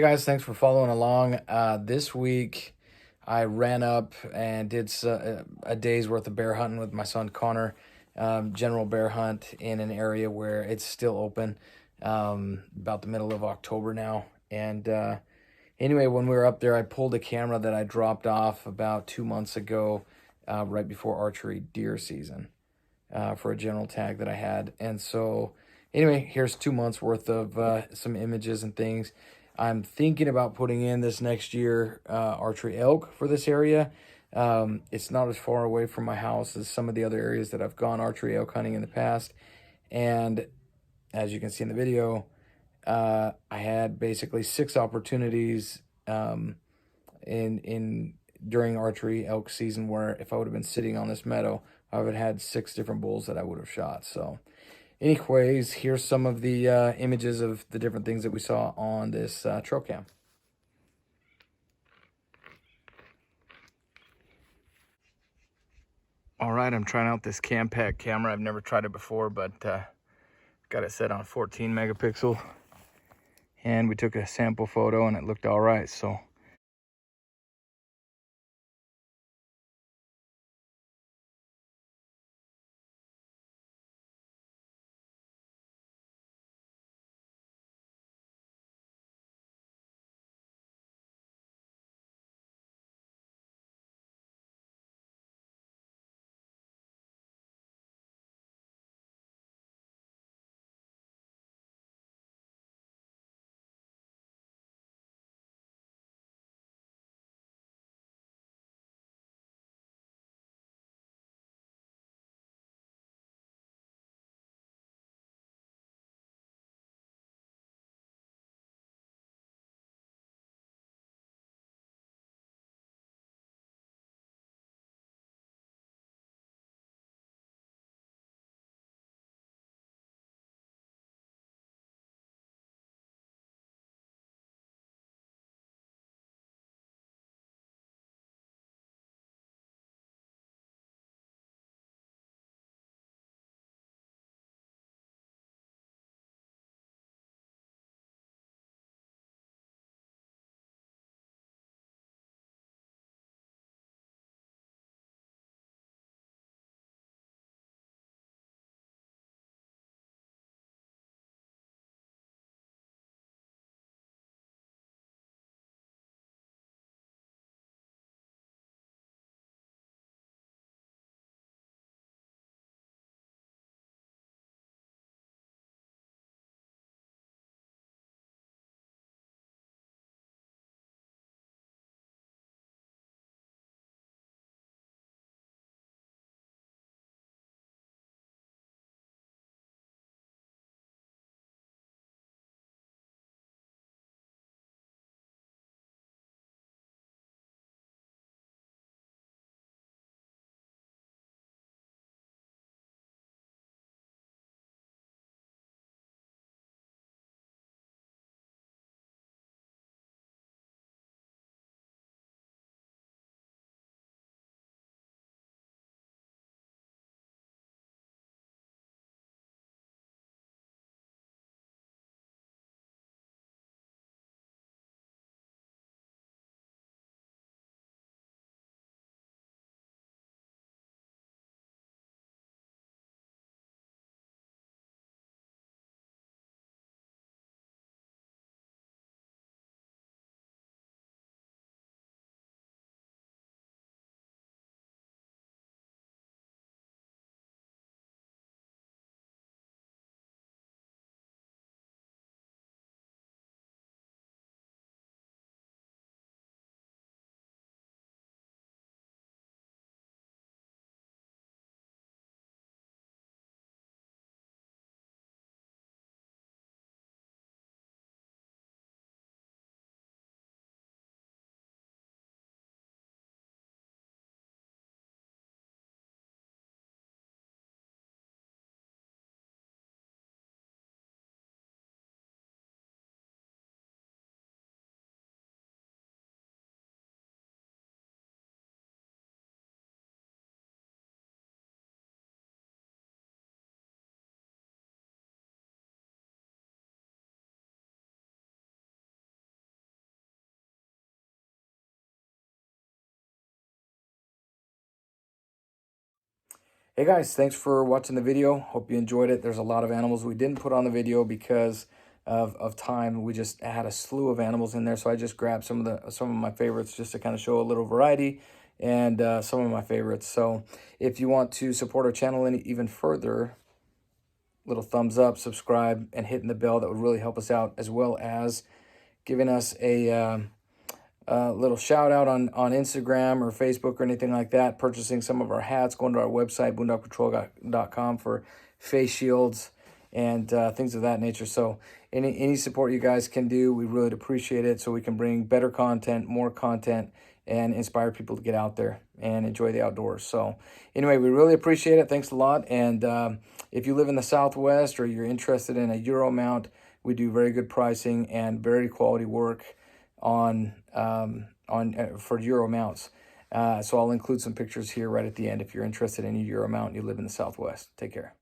guys, thanks for following along. This week I ran up and did a day's worth of bear hunting with my son Connor. General bear hunt in an area where it's still open, about the middle of October now. And anyway, when we were up there, I pulled a camera that I dropped off about 2 months ago, right before archery deer season, for a general tag that I had. And so anyway, here's 2 months worth of some images and things. I'm thinking about putting in this next year archery elk for this area. It's not as far away from my house as some of the other areas that I've gone archery elk hunting in the past. And as you can see in the video, I had basically 6 opportunities in during archery elk season where if I would have been sitting on this meadow, I would have had 6 different bulls that I would have shot. So anyways, here's some of the images of the different things that we saw on this trailcam. All right, I'm trying out this Campact camera. I've never tried it before, but got it set on 14 megapixel. And we took a sample photo and it looked all right. So Hey guys, thanks for watching the video. Hope you enjoyed it. There's a lot of animals we didn't put on the video because of time. We just had a slew of animals in there, so I just grabbed some of my favorites just to kind of show a little variety and some of my favorites. So if you want to support our channel even further, little thumbs up, subscribe, and hitting the bell, that would really help us out, as well as giving us a little shout out on Instagram or Facebook or anything like that, purchasing some of our hats, going to our website, boondockpatrol.com, for face shields and things of that nature. So any support you guys can do, we really appreciate it, so we can bring better content, more content, and inspire people to get out there and enjoy the outdoors. So anyway, we really appreciate it. Thanks a lot. And if you live in the Southwest or you're interested in a Euro mount, we do very good pricing and very quality work on for Euro mounts. So I'll include some pictures here right at the end if you're interested in a Euro mount and you live in the Southwest. Take care.